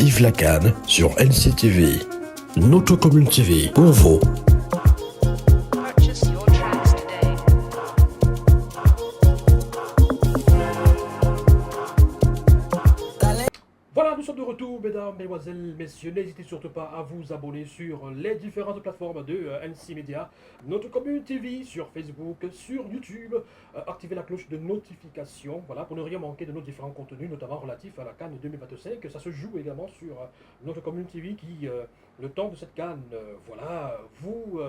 Vive la CAN sur NCTV. Notre commune TV pour vous. Purchase your tracks today. Voilà, nous sommes de retour, mesdames, mesdemoiselles, messieurs. N'hésitez surtout pas à vous abonner sur les différentes plateformes de NC Media, notre commune TV, sur Facebook, sur YouTube. Activez la cloche de notification, voilà, pour ne rien manquer de nos différents contenus, notamment relatifs à la CAN 2025. Ça se joue également sur notre commune TV qui, le temps de cette CAN, voilà, vous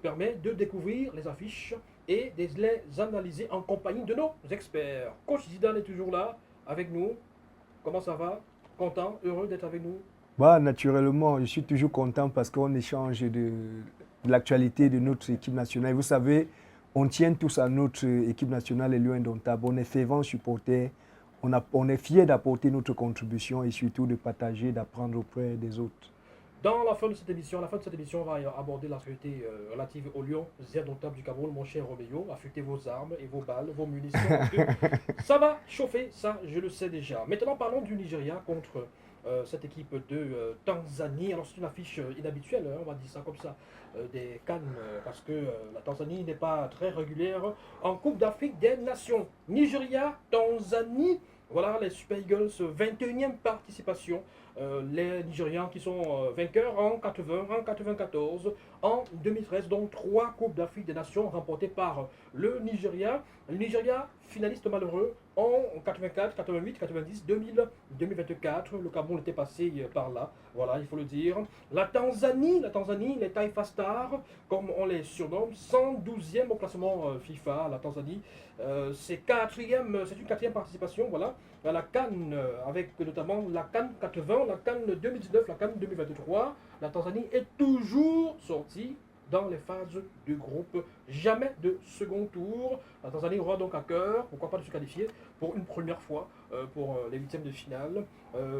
permet de découvrir les affiches et de les analyser en compagnie de nos experts. Coach Zidane est toujours là, avec nous. Comment ça va? Content, heureux d'être avec nous? Bah, naturellement, je suis toujours content parce qu'on échange de l'actualité de notre équipe nationale. Vous savez, on tient tous à notre équipe nationale, les Lions indomptables. On est fervents supporters, on est fiers d'apporter notre contribution et surtout de partager, d'apprendre auprès des autres. Dans la fin de cette émission, on va aborder l'actualité relative aux Lions indomptables du Cameroun, mon cher Roméo. Affûtez vos armes et vos balles, vos munitions. Parce que ça va chauffer, ça je le sais déjà. Maintenant, parlons du Nigeria contre cette équipe de Tanzanie. Alors, c'est une affiche inhabituelle, hein, on va dire ça comme ça, des CAN, parce que la Tanzanie n'est pas très régulière en Coupe d'Afrique des Nations. Nigeria, Tanzanie. Voilà les Super Eagles, 21e participation. Les Nigérians qui sont vainqueurs en 80, en 94, en 2013, donc 3 Coupes d'Afrique des Nations remportées par le Nigeria. Le Nigeria, finaliste malheureux en 84, 88, 90, 2000, 2024. Le Cameroun était passé par là, voilà, il faut le dire. La Tanzanie, les Taifa Stars, comme on les surnomme, 112e au classement FIFA, la Tanzanie. C'est une quatrième participation, voilà, à la CAN, avec notamment la CAN 80, la CAN 2019, la CAN 2023. La Tanzanie est toujours sortie dans les phases de groupe, jamais de second tour. La Tanzanie aura donc à cœur, pourquoi pas de se qualifier pour une première fois pour les huitièmes de finale.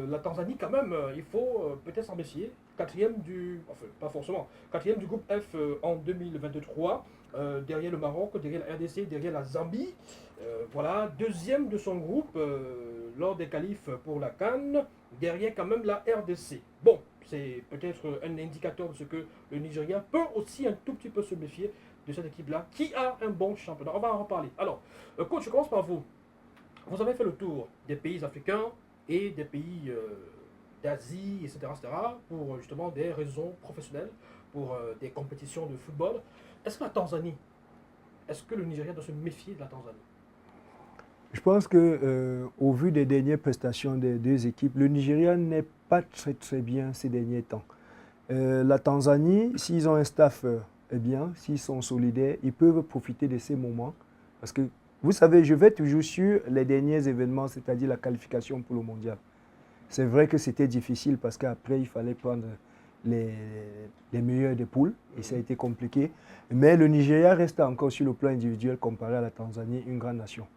La Tanzanie quand même, il faut peut-être s'en méfier, quatrième du, enfin pas forcément, quatrième du groupe F en 2023, derrière le Maroc, derrière la RDC, derrière la Zambie. Voilà, deuxième de son groupe lors des qualifs pour la CAN, derrière quand même la RDC. Bon, c'est peut-être un indicateur de ce que le Nigeria peut aussi un tout petit peu se méfier de cette équipe-là, qui a un bon championnat. On va en reparler. Alors, coach, je commence par vous. Vous avez fait le tour des pays africains et des pays d'Asie, etc., pour justement des raisons professionnelles, pour des compétitions de football. Est-ce que la Tanzanie, est-ce que le Nigeria doit se méfier de la Tanzanie? Je pense que, au vu des dernières prestations des deux équipes, le Nigeria n'est pas très bien ces derniers temps. La Tanzanie, s'ils ont un staff, eh bien, s'ils sont solidaires, ils peuvent profiter de ces moments. Parce que, vous savez, je vais toujours sur les derniers événements, c'est-à-dire la qualification pour le mondial. C'est vrai que c'était difficile parce qu'après, il fallait prendre les meilleurs des poules et ça a été compliqué. Mais le Nigeria reste encore sur le plan individuel comparé à la Tanzanie, une grande nation.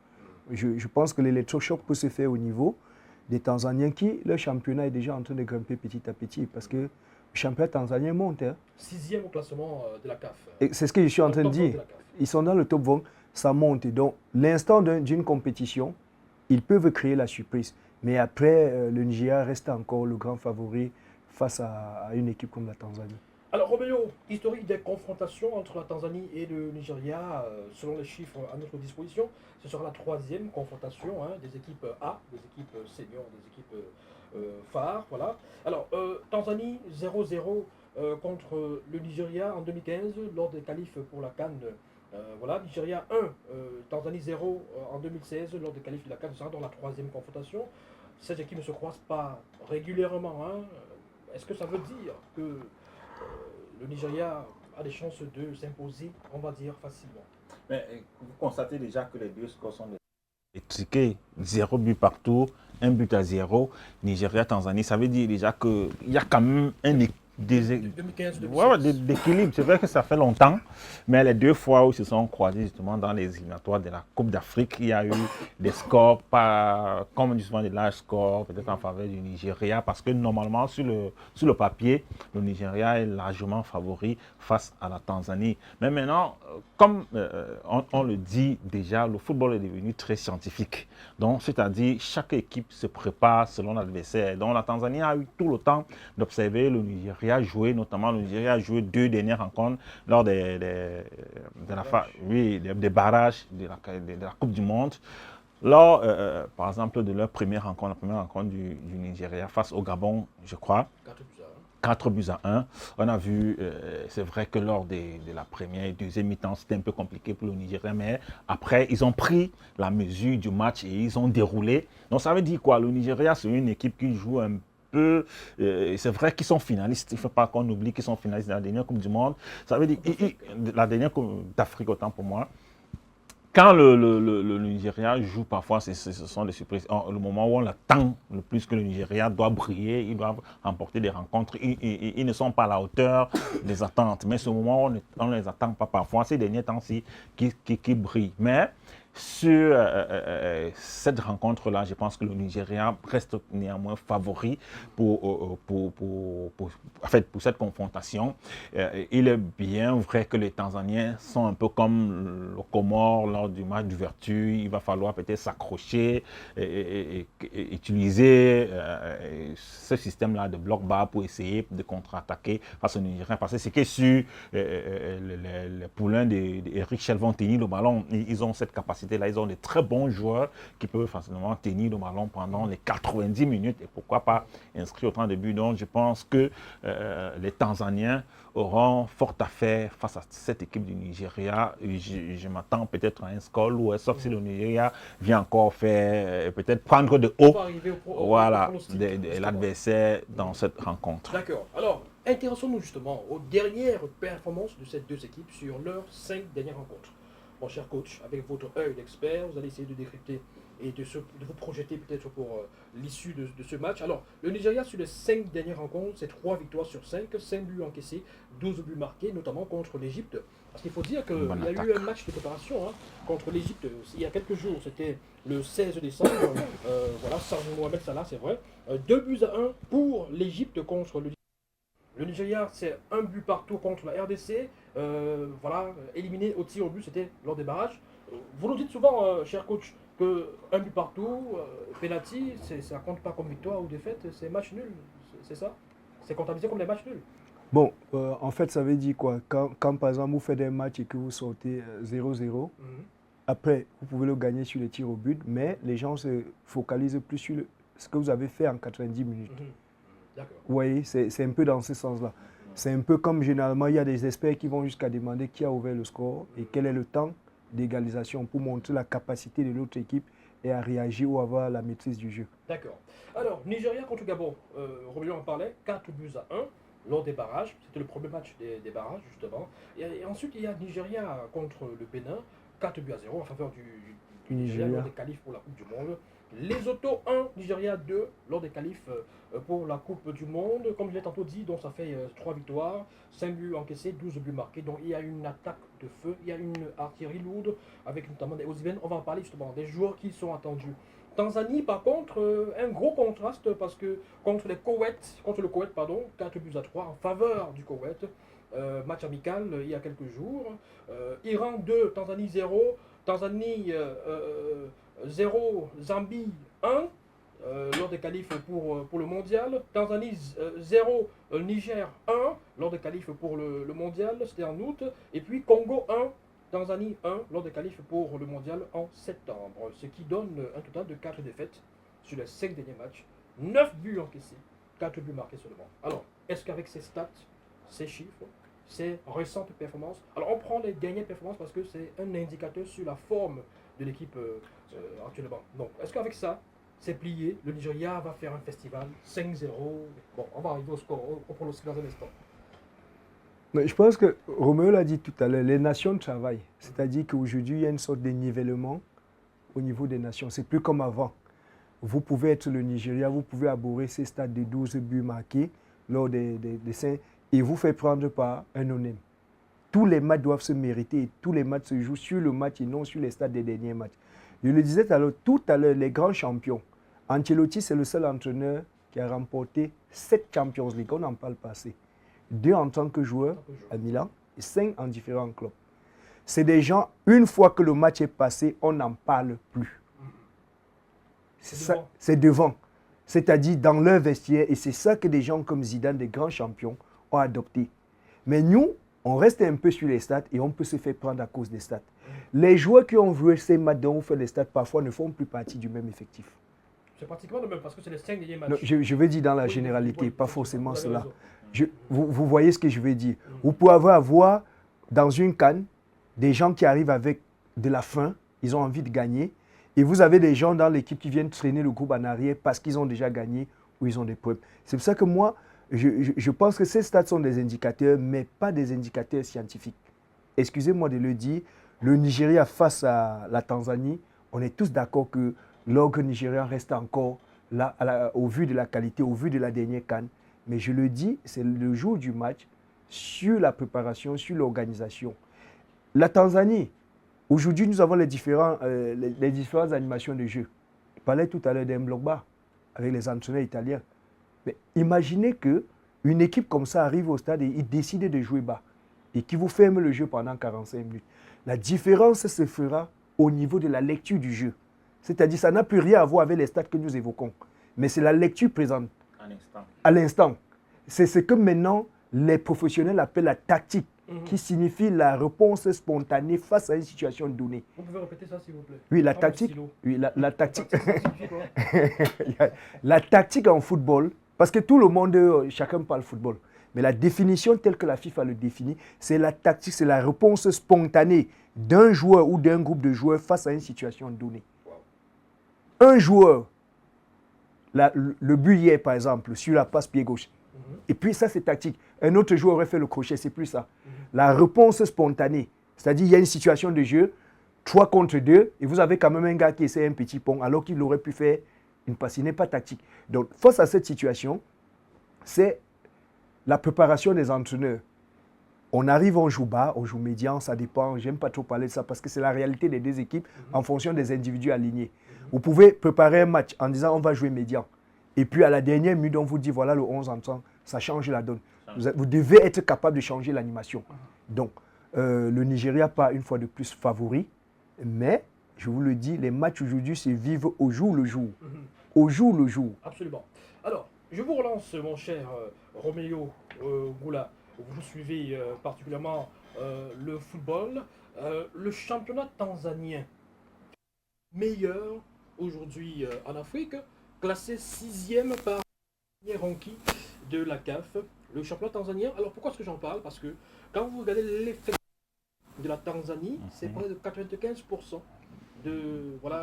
Je pense que l'électrochoc peut se faire au niveau des Tanzaniens qui, leur championnat est déjà en train de grimper petit à petit parce que le championnat tanzanien monte. Hein. 6e au classement de la CAF. C'est ce que je suis en train de dire. Ils sont dans le top 20, ça monte. Donc, l'instant d'une compétition, ils peuvent créer la surprise. Mais après, le Nigeria reste encore le grand favori face à une équipe comme la Tanzanie. Alors, Roméo, historique des confrontations entre la Tanzanie et le Nigeria, selon les chiffres à notre disposition, ce sera la 3e confrontation des équipes A, des équipes seniors, des équipes phares. Voilà. Alors, Tanzanie 0-0 contre le Nigeria en 2015 lors des qualifs pour la CAN. Voilà, Nigeria 1, Tanzanie 0 en 2016 lors des qualifs de la CAN, ce sera dans la 3e confrontation. Ces équipes ne se croisent pas régulièrement. Est-ce que ça veut dire que le Nigeria a des chances de s'imposer, on va dire, facilement? Mais vous constatez déjà que les deux scores sont étriqués. 0 but partout, 1 but à 0. Nigeria, Tanzanie, ça veut dire déjà qu'il y a quand même 2015, 2016. Ouais, d'équilibre. C'est vrai que ça fait longtemps, mais les deux fois où ils se sont croisés justement dans les éliminatoires de la Coupe d'Afrique, il y a eu des scores, pas comme justement des larges scores, peut-être en faveur du Nigeria, parce que normalement, sur le papier, le Nigeria est largement favori face à la Tanzanie. Mais maintenant, comme on le dit déjà, le football est devenu très scientifique. Donc, c'est-à-dire, chaque équipe se prépare selon l'adversaire. Donc, la Tanzanie a eu tout le temps d'observer le Nigeria jouer, notamment le Nigeria a joué 2 dernières rencontres lors des barrages de la Coupe du Monde. Lors, par exemple, de leur première rencontre, la première rencontre du Nigeria face au Gabon, je crois, 4 buts à 1. On a vu, c'est vrai que lors de la première et deuxième mi-temps, c'était un peu compliqué pour le Nigeria, mais après, ils ont pris la mesure du match et ils ont déroulé. Donc, ça veut dire quoi? Le Nigeria, c'est une équipe qui joue un peu. C'est vrai qu'ils sont finalistes. Il ne faut pas qu'on oublie qu'ils sont finalistes de la dernière Coupe du Monde. Ça veut dire la dernière Coupe d'Afrique, autant pour moi. Quand le Nigeria joue, parfois, ce sont des surprises. Le moment où on l'attend le plus que le Nigeria doit briller, ils doivent remporter des rencontres. Ils ne sont pas à la hauteur des attentes. Mais ce moment où on ne les attend pas parfois, ces derniers temps-ci, qui brillent. Mais sur cette rencontre-là, je pense que le Nigeria reste néanmoins favori pour cette confrontation. Il est bien vrai que les Tanzaniens sont un peu comme le Comore lors du match d'ouverture. Il va falloir peut-être s'accrocher et utiliser ce système-là de bloc bas pour essayer de contre-attaquer face au Nigeria. Parce que c'est que sur les poulains d'Eric Chel vont tenir le ballon. Ils ont cette capacité. Là, ils ont des très bons joueurs qui peuvent facilement tenir le ballon pendant les 90 minutes et pourquoi pas inscrire autant de buts. Donc, je pense que les Tanzaniens auront fort à faire face à cette équipe du Nigeria. Je m'attends peut-être à un score lourd, sauf si le Nigeria vient encore faire, peut-être prendre de haut l'adversaire dans cette rencontre. D'accord. Alors, intéressons-nous justement aux dernières performances de ces deux équipes sur leurs 5 dernières rencontres. Mon cher coach, avec votre œil d'expert, vous allez essayer de décrypter et de vous projeter peut-être pour l'issue de ce match. Alors, le Nigeria, sur les 5 dernières rencontres, c'est 3 victoires sur 5, 5 buts encaissés, 12 buts marqués, notamment contre l'Égypte. Parce qu'il faut dire qu'il y a eu un match de préparation contre l'Égypte il y a quelques jours, c'était le 16 décembre. Voilà, sans Mohamed Salah, c'est vrai. 2 buts à 1 pour l'Égypte contre le Nigeria, c'est 1 but partout contre la RDC. Éliminé au tir au but, c'était lors des barrages. Vous nous dites souvent, cher coach, que 1 but partout, penalty, ça compte pas comme victoire ou défaite, c'est match nul, c'est ça? C'est comptabilisé comme des matchs nuls. Bon, en fait, ça veut dire quoi? Quand par exemple, vous faites un match et que vous sortez 0-0, après, vous pouvez le gagner sur les tirs au but, mais les gens se focalisent plus sur ce que vous avez fait en 90 minutes. D'accord. Vous voyez, c'est un peu dans ce sens-là. C'est un peu comme généralement, il y a des experts qui vont jusqu'à demander qui a ouvert le score et quel est le temps d'égalisation pour montrer la capacité de l'autre équipe et à réagir ou avoir la maîtrise du jeu. D'accord. Alors, Nigeria contre Gabon, Roméo en parlait, 4 buts à 1 lors des barrages. C'était le premier match des barrages, justement. Et ensuite, il y a Nigeria contre le Bénin, 4 buts à 0 en faveur du Nigeria lors des qualifs pour la Coupe du Monde. Lesotho 1, Nigeria 2 lors des qualifs pour la Coupe du Monde. Comme je l'ai tantôt dit, donc ça fait 3 victoires, 5 buts encaissés, 12 buts marqués. Donc il y a une attaque de feu, il y a une artillerie lourde avec notamment des Osimhen. On va en parler justement des joueurs qui sont attendus. Tanzanie, par contre, un gros contraste parce que contre le Koweït, 4 buts à 3 en faveur du Koweït. Match amical il y a quelques jours. Iran 2, Tanzanie 0. Tanzanie 0, Zambie 1 lors des qualifs pour le mondial. Tanzanie 0, Niger 1 lors des qualifs pour le mondial, c'était en août. Et puis Congo 1, Tanzanie 1 lors des qualifs pour le mondial en septembre. Ce qui donne un total de 4 défaites sur les 5 derniers matchs. 9 buts encaissés, 4 buts marqués seulement. Alors, est-ce qu'avec ces stats, ces chiffres, ces récentes performances, alors on prend les dernières performances parce que c'est un indicateur sur la forme de l'équipe actuellement. Donc, est-ce qu'avec ça, c'est plié, le Nigeria va faire un festival 5-0? Bon, on va arriver au score, au pronostic dans un instant. Mais je pense que Roméo l'a dit tout à l'heure, les nations travaillent. C'est-à-dire qu'aujourd'hui, il y a une sorte de nivellement au niveau des nations. C'est plus comme avant. Vous pouvez être le Nigeria, vous pouvez aborder ces stades de 12 buts marqués. lors des séances et vous fait prendre par un non-name. Tous les matchs doivent se mériter et tous les matchs se jouent sur le match et non sur les stades des derniers matchs. Je le disais tout à l'heure, les grands champions. Ancelotti, c'est le seul entraîneur qui a remporté 7 Champions League. On n'en parle pas assez. 2 en tant que joueur à Milan et 5 en différents clubs. C'est des gens, une fois que le match est passé, on n'en parle plus. C'est devant. C'est-à-dire dans leur vestiaire. Et c'est ça que des gens comme Zidane, des grands champions, ont adopté. Mais nous, on reste un peu sur les stats et on peut se faire prendre à cause des stats. Les joueurs qui ont joué ces matchs dont on fait les stats parfois ne font plus partie du même effectif. C'est pratiquement le même parce que c'est les 5 derniers matchs. Non, je veux dire dans la généralité, pas forcément cela. Vous voyez ce que je veux dire. Vous pouvez avoir dans une CAN des gens qui arrivent avec de la faim, ils ont envie de gagner. Et vous avez des gens dans l'équipe qui viennent traîner le groupe en arrière parce qu'ils ont déjà gagné ou ils ont des problèmes. C'est pour ça que moi, je pense que ces stats sont des indicateurs, mais pas des indicateurs scientifiques. Excusez-moi de le dire, le Nigeria face à la Tanzanie, on est tous d'accord que l'orgue nigérien reste encore là, au vu de la qualité, au vu de la dernière CAN. Mais je le dis, c'est le jour du match, sur la préparation, sur l'organisation. La Tanzanie, aujourd'hui, nous avons les différentes animations de jeu. Je parlais tout à l'heure d'Mblogba avec les entraîneurs italiens. Mais imaginez qu'une équipe comme ça arrive au stade et il décide de jouer bas et qui vous ferme le jeu pendant 45 minutes. La différence se fera au niveau de la lecture du jeu. C'est-à-dire ça n'a plus rien à voir avec les stats que nous évoquons. Mais c'est la lecture présente à l'instant. C'est ce que maintenant les professionnels appellent la tactique, qui signifie la réponse spontanée face à une situation donnée. Vous pouvez répéter ça s'il vous plaît? Oui, la tactique. Oui, la tactique. La tactique en football, parce que tout le monde, chacun parle football. Mais la définition telle que la FIFA le définit, c'est la tactique, c'est la réponse spontanée d'un joueur ou d'un groupe de joueurs face à une situation donnée. Un joueur, le but hier par exemple, sur la passe pied gauche, et puis ça c'est tactique. Un autre joueur aurait fait le crochet, c'est plus ça. La réponse spontanée, c'est-à-dire il y a une situation de jeu, 3 contre 2, et vous avez quand même un gars qui essaie un petit pont alors qu'il aurait pu faire une passe. Il n'est pas tactique. Donc face à cette situation, c'est la préparation des entraîneurs. On arrive, on joue bas, on joue médian, ça dépend. J'aime pas trop parler de ça parce que c'est la réalité des deux équipes en fonction des individus alignés. Vous pouvez préparer un match en disant on va jouer médian. Et puis à la dernière minute, on vous dit voilà le 11 entrant, ça change la donne. Vous devez être capable de changer l'animation. Donc, le Nigeria pas une fois de plus favori, mais je vous le dis, les matchs aujourd'hui se vivent au jour le jour. Au jour le jour. Absolument. Alors, je vous relance, mon cher Roméo Goula. Vous suivez particulièrement le football. Le championnat tanzanien, meilleur aujourd'hui en Afrique, classé 6e par le ranking de la CAF. Le championnat tanzanien, alors pourquoi est-ce que j'en parle? Parce que quand vous regardez l'effet de la Tanzanie, c'est près de 95% du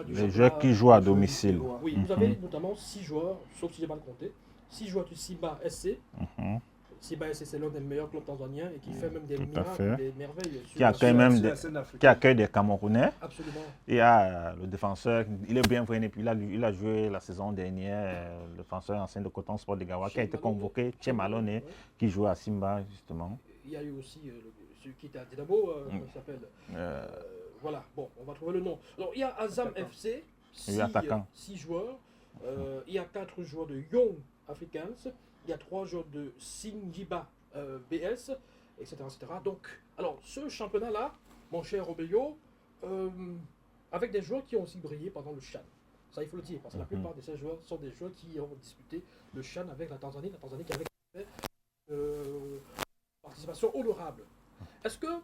les joueurs qui jouent à domicile. Oui, vous avez notamment 6 joueurs, sauf si j'ai mal compté, 6 joueurs du Simba SC. Simba SC, c'est l'un des meilleurs clubs tanzaniens et qui fait même des miracles, des merveilles. Qui accueille des Camerounais. Absolument. Il y a le défenseur, il est bien vrai, et puis il a joué la saison dernière, le défenseur ancien de Coton Sport de Gawa, qui a été convoqué, Tché Malone, qui joue à Simba, justement. Il y a eu aussi celui qui était à Dynamo, comment il s'appelle voilà, bon, on va trouver le nom. Alors, il y a Azam FC, 6 joueurs. Il y a 4 joueurs de Young Africans. Il y a 3 joueurs de Singiba BS, etc., etc. Donc, alors, ce championnat-là, mon cher Roméo, avec des joueurs qui ont aussi brillé pendant le CHAN. Ça, il faut le dire, parce que la plupart de ces joueurs sont des joueurs qui ont disputé le CHAN avec la Tanzanie qui avait fait participation honorable. Est-ce que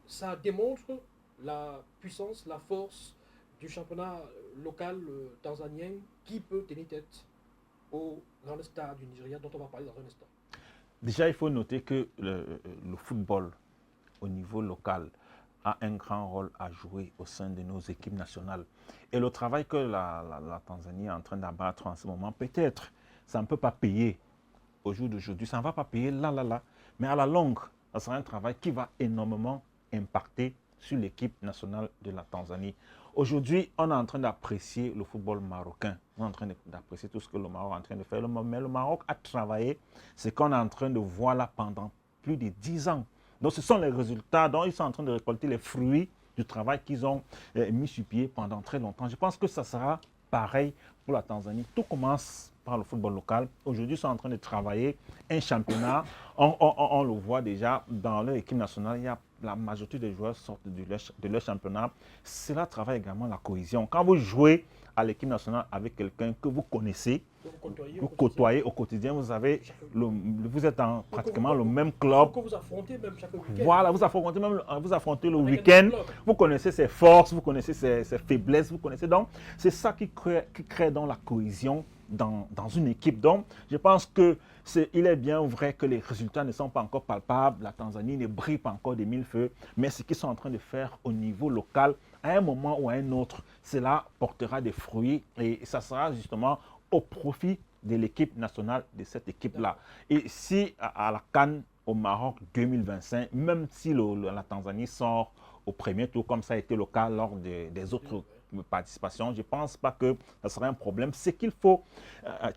ça démontre la puissance, la force du championnat local tanzanien qui peut tenir tête au grand stade du Nigeria dont on va parler dans un instant? Déjà, il faut noter que le football au niveau local a un grand rôle à jouer au sein de nos équipes nationales. Et le travail que la Tanzanie est en train d'abattre en ce moment, peut-être, ça ne peut pas payer au jour d'aujourd'hui, ça ne va pas payer là, mais à la longue, ça sera un travail qui va énormément impacter sur l'équipe nationale de la Tanzanie. Aujourd'hui, on est en train d'apprécier le football marocain. On est en train d'apprécier tout ce que le Maroc est en train de faire. Mais le Maroc a travaillé ce qu'on est en train de voir là pendant plus de 10 ans. Donc, ce sont les résultats dont ils sont en train de récolter les fruits du travail qu'ils ont mis sur pied pendant très longtemps. Je pense que ça sera pareil pour la Tanzanie. Tout commence par le football local. Aujourd'hui, ils sont en train de travailler un championnat. On le voit déjà dans leur équipe nationale. Il y a la majorité des joueurs sortent de leur championnat. Cela travaille également la cohésion. Quand vous jouez à l'équipe nationale avec quelqu'un que vous connaissez, vous côtoyez au quotidien, vous êtes dans pratiquement le même club. Que vous affrontez même chaque week-end. Voilà, vous affrontez le week-end, vous connaissez ses forces, vous connaissez ses faiblesses, vous connaissez donc. C'est ça qui crée donc la cohésion dans une équipe. Donc, je pense que il est bien vrai que les résultats ne sont pas encore palpables, la Tanzanie ne brille pas encore des mille feux, mais ce qu'ils sont en train de faire au niveau local, à un moment ou à un autre, cela portera des fruits et ça sera justement au profit de l'équipe nationale de cette équipe-là. Et si à la CAN au Maroc 2025, même si la Tanzanie sort au premier tour, comme ça a été le cas lors des autres participations, je ne pense pas que ça sera un problème. Ce qu'il faut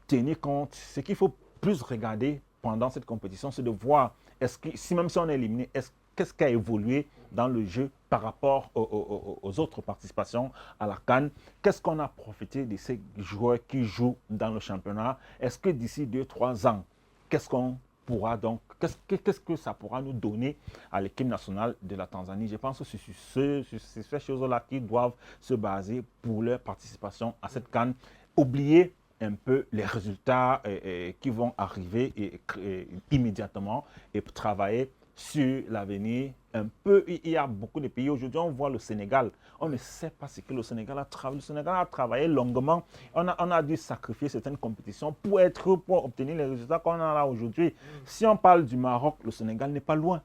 tenir compte, ce qu'il faut plus regarder pendant cette compétition, c'est de voir, si même si on est éliminé, qu'est-ce qui a évolué dans le jeu par rapport aux autres participations à la CAN. Qu'est-ce qu'on a profité de ces joueurs qui jouent dans le championnat? Est-ce que d'ici 2-3 ans, qu'est-ce que ça pourra nous donner à l'équipe nationale de la Tanzanie? Je pense que c'est ces choses-là qui doivent se baser pour leur participation à cette CAN. Oubliez un peu les résultats qui vont arriver immédiatement et travailler sur l'avenir un peu. Il y a beaucoup de pays. Aujourd'hui, on voit le Sénégal. On ne sait pas ce que le Sénégal a travaillé. Le Sénégal a travaillé longuement. On a dû sacrifier certaines compétitions pour obtenir les résultats qu'on a là aujourd'hui. Si on parle du Maroc, le Sénégal n'est pas loin.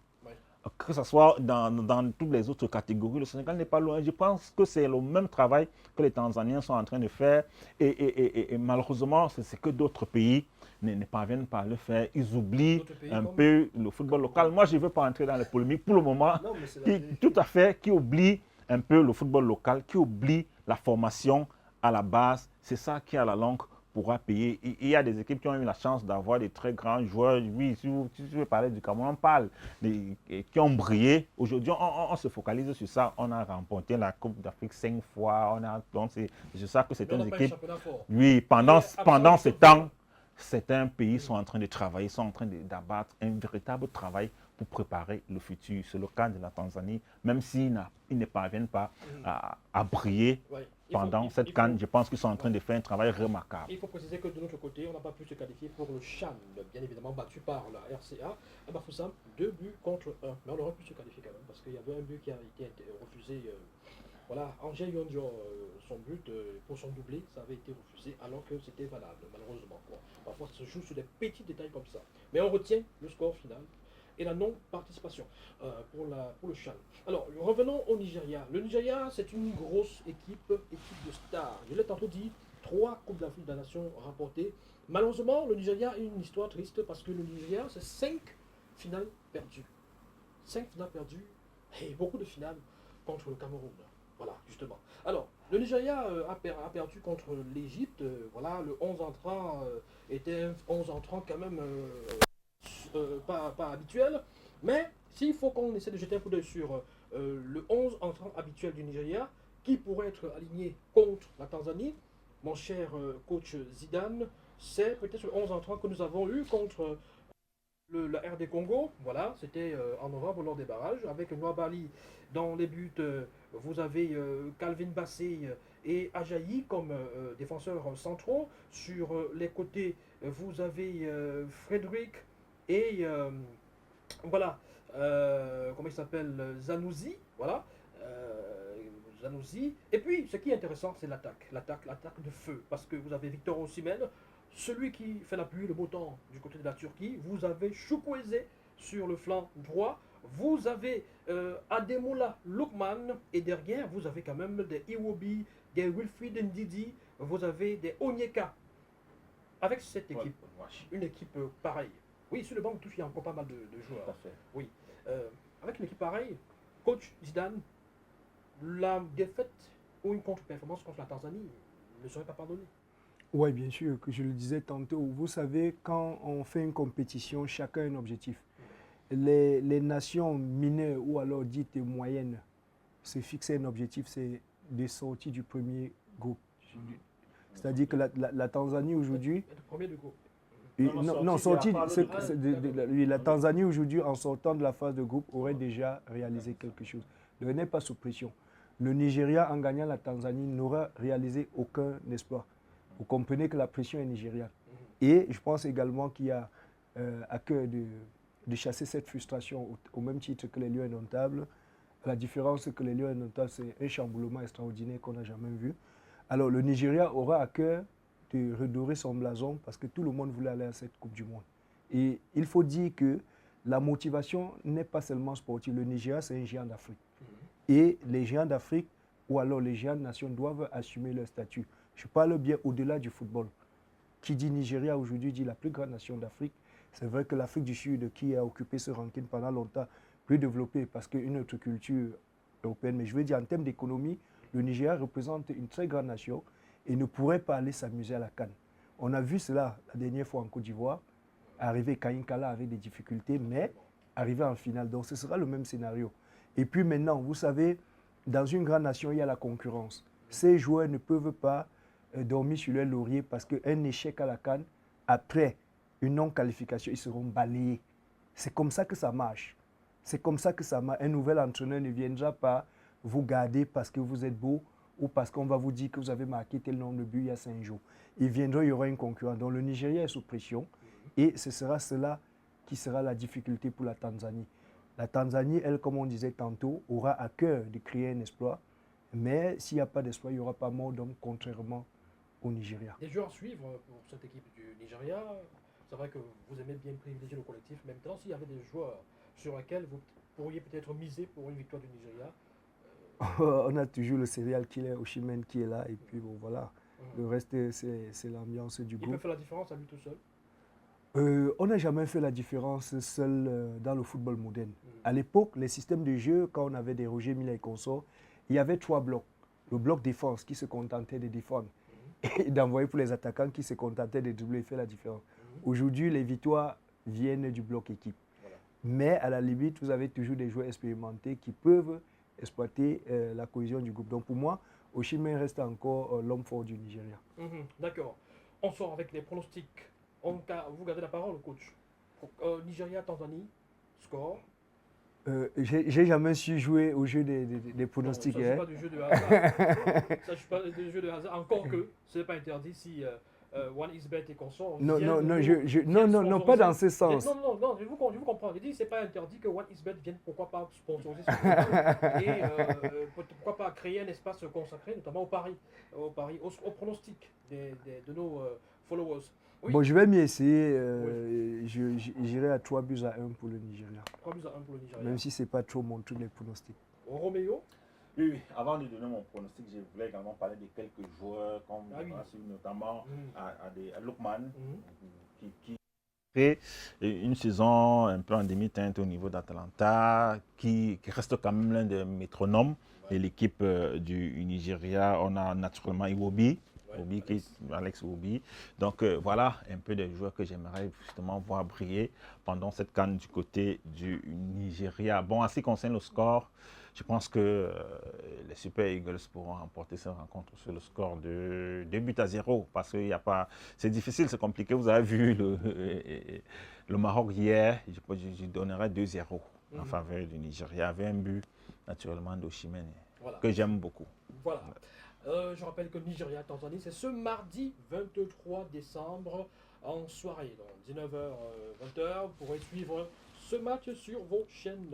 Que ce soit dans toutes les autres catégories, le Sénégal n'est pas loin. Je pense que c'est le même travail que les Tanzaniens sont en train de faire. Et malheureusement, c'est ce que d'autres pays ne parviennent pas à le faire. Ils oublient un peu le football local. Moi, je ne veux pas entrer dans les polémiques pour le moment. Non, tout à fait, qui oublie un peu le football local, qui oublie la formation à la base. C'est ça qui, à la longue, pourra payer. Il y a des équipes qui ont eu la chance d'avoir des très grands joueurs. Oui, si tu veux parler du Cameroun, on parle qui ont brillé. Aujourd'hui, on se focalise sur ça. On a remporté la Coupe d'Afrique 5 fois. Donc, c'est ça que certaines équipes... Oui, pendant ce temps, certains pays sont en train de travailler, sont en train d'abattre un véritable travail pour préparer le futur. C'est le cas de la Tanzanie, même s'ils ne parviennent pas à briller pendant cette CAN, je pense qu'ils sont en train de faire un travail remarquable. Il faut préciser que de notre côté, on n'a pas pu se qualifier pour le CHAN, bien évidemment battu par la RCA à Bafoussam, 2 buts contre 1. Mais on aurait pu se qualifier quand même, parce qu'il y avait un but qui a été refusé. Voilà, Angel Yonjo, son but pour son doublé, ça avait été refusé alors que c'était valable, malheureusement. Parfois, ça se joue sur des petits détails comme ça. Mais on retient le score final et la non-participation pour le CHAN. Alors, revenons au Nigeria. Le Nigeria, c'est une grosse équipe de stars. Je l'ai tantôt dit, 3 Coupes d'Afrique des Nations remportées. Malheureusement, le Nigeria a une histoire triste parce que le Nigeria, c'est 5 finales perdues. 5 finales perdues et beaucoup de finales contre le Cameroun. Voilà, justement. Alors, le Nigeria a perdu contre l'Égypte. Voilà, le 11 entrant était un 11 entrant quand même pas habituel. Mais s'il faut qu'on essaie de jeter un coup d'œil sur le 11 entrant habituel du Nigeria, qui pourrait être aligné contre la Tanzanie, mon cher coach Zidane, c'est peut-être le 11 entrant que nous avons eu contre la RD Congo. Voilà, c'était en novembre lors des barrages, avec Nwabali dans les buts. Vous avez Calvin Bassey et Ajayi comme défenseurs centraux. Sur les côtés, vous avez Frédéric et voilà, comment il s'appelle, Zanouzi, voilà, Zanouzi. Et puis, ce qui est intéressant, c'est l'attaque de feu, parce que vous avez Victor Osimhen, celui qui fait la pluie, le beau temps du côté de la Turquie. Vous avez Chukwueze sur le flanc droit. Vous avez Ademola Lookman. Et derrière, vous avez quand même des Iwobi, des Wilfried Ndidi. Vous avez des Onyeka. Avec cette équipe, une équipe pareille. Oui, sur le banc, il y a encore pas mal de joueurs. Tout à fait. Oui. Avec une équipe pareille, coach Zidane, la défaite ou une contre-performance contre la Tanzanie ne serait pas pardonnée. Oui, bien sûr, que je le disais tantôt. Vous savez, quand on fait une compétition, chacun a un objectif. Les nations mineures ou alors dites moyennes se fixer un objectif, c'est de sortir du premier groupe. C'est-à-dire que la Tanzanie aujourd'hui... Être premier du groupe. Non, sortir, D'accord. la Tanzanie aujourd'hui, en sortant de la phase de groupe, aurait déjà réalisé quelque chose. Donc, elle n'est pas sous pression. Le Nigeria, en gagnant la Tanzanie, n'aura réalisé aucun exploit. Vous comprenez que la pression est nigériane. Et je pense également qu'il y a à cœur de chasser cette frustration au même titre que les Lions indomptables. La différence, c'est que les Lions indomptables, c'est un chamboulement extraordinaire qu'on n'a jamais vu. Alors, le Nigeria aura à cœur de redorer son blason parce que tout le monde voulait aller à cette Coupe du Monde. Et il faut dire que la motivation n'est pas seulement sportive. Le Nigeria, c'est un géant d'Afrique. Et les géants d'Afrique, ou alors les géants de nations, doivent assumer leur statut. Je parle bien au-delà du football. Qui dit Nigeria aujourd'hui dit la plus grande nation d'Afrique. C'est vrai que l'Afrique du Sud, qui a occupé ce ranking pendant longtemps, plus développée parce qu'une autre culture européenne. Mais je veux dire, en termes d'économie, le Nigeria représente une très grande nation et ne pourrait pas aller s'amuser à la CAN. On a vu cela la dernière fois en Côte d'Ivoire, arriver Kainkala avec des difficultés, mais arriver en finale. Donc ce sera le même scénario. Et puis maintenant, vous savez, dans une grande nation, il y a la concurrence. Ces joueurs ne peuvent pas dormir sur leur laurier parce qu'un échec à la CAN, après une non-qualification, ils seront balayés. C'est comme ça que ça marche. C'est comme ça que ça marche. Un nouvel entraîneur ne viendra pas vous garder parce que vous êtes beau ou parce qu'on va vous dire que vous avez marqué tel nombre de buts il y a 5 jours. Il viendra, il y aura une concurrence. Donc le Nigeria est sous pression et ce sera cela qui sera la difficulté pour la Tanzanie. La Tanzanie, elle, comme on disait tantôt, aura à cœur de créer un exploit. Mais s'il n'y a pas d'exploit, il n'y aura pas mort d'homme, contrairement au Nigeria. Des joueurs à suivre pour cette équipe du Nigeria. C'est vrai que vous aimez bien privilégier le collectif. Maintenant, s'il y avait des joueurs sur lesquels vous pourriez peut-être miser pour une victoire du Nigeria. On a toujours le serial killer Osimhen qui est là. Et puis bon, voilà. Le reste, c'est l'ambiance du Il groupe. peut faire la différence à lui tout seul. On n'a jamais fait la différence seul dans le football moderne. À l'époque, les systèmes de jeu, quand on avait des Roger Milla et consorts, il y avait 3 blocs. Le bloc défense qui se contentait de défendre et d'envoyer pour les attaquants qui se contentaient de dribbler et faire la différence. Aujourd'hui, les victoires viennent du bloc équipe. Voilà. Mais à la limite, vous avez toujours des joueurs expérimentés qui peuvent exploiter la cohésion du groupe. Donc pour moi, Osimhen reste encore l'homme fort du Nigeria. D'accord. On sort avec les pronostics. Vous gardez la parole, coach. Nigeria, Tanzanie, score. J'ai jamais su jouer au jeu des pronostics. Non, ça, hein. pas du jeu de hasard. Ça, je parle du jeu de hasard. Encore que ce n'est pas interdit si OneXBet et consorts. Non, pas dans ce sens. Non, je vous comprends. Je dis que ce n'est pas interdit que OneXBet vienne, pourquoi pas, sponsoriser ce et pourquoi pas créer un espace consacré, notamment au pari, au pronostic de nos followers. Oui. Bon, je vais m'y essayer. J'irai à 3-1 pour le Nigeria. 3-1 pour le Nigeria. Même si ce n'est pas trop mon truc, les pronostics. Roméo. Oui, avant de donner mon pronostic, je voulais également parler de quelques joueurs, comme notamment à Lookman, qui fait une saison un peu en demi-teinte au niveau d'Atalanta, qui reste quand même l'un des métronomes de l'équipe du Nigeria. On a naturellement Iwobi. Alex Iwobi. Donc voilà un peu des joueurs que j'aimerais justement voir briller pendant cette CAN du côté du Nigeria. Bon, en ce qui concerne le score, je pense que les Super Eagles pourront remporter cette rencontre sur le score de 2-0 parce qu'il n'y a pas... C'est difficile, c'est compliqué. Vous avez vu le Maroc hier, je donnerais 2-0 en faveur du Nigeria avec un but naturellement d'Osimhen que j'aime beaucoup. Voilà. Je rappelle que Nigeria-Tanzanie, c'est ce mardi 23 décembre en soirée, donc 19h-20h. Vous pourrez suivre ce match sur vos chaînes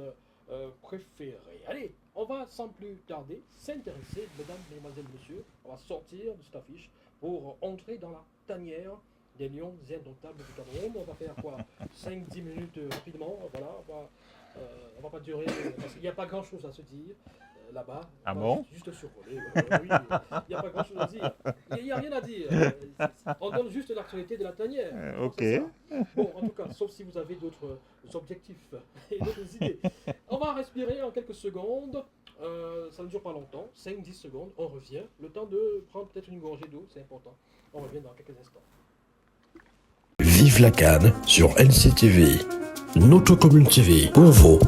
préférées. Allez, on va sans plus tarder s'intéresser, mesdames, mesdemoiselles, messieurs, on va sortir de cette affiche pour entrer dans la tanière des Lions indomptables du Cameroun. On va faire quoi 5-10 minutes rapidement, voilà, on va pas durer, parce qu'il n'y a pas grand chose à se dire. Là-bas, ah bon? Juste survoler. Oui, il n'y a pas grand-chose à dire. Il n'y a rien à dire. On donne juste l'actualité de la tanière. Ok. Bon, en tout cas, sauf si vous avez d'autres objectifs et d'autres idées. On va respirer en quelques secondes. ça ne dure pas longtemps, 5-10 secondes, on revient. Le temps de prendre peut-être une gorgée d'eau, c'est important. On revient dans quelques instants. Vive la CAN sur NCTV, notre commune TV pour vous.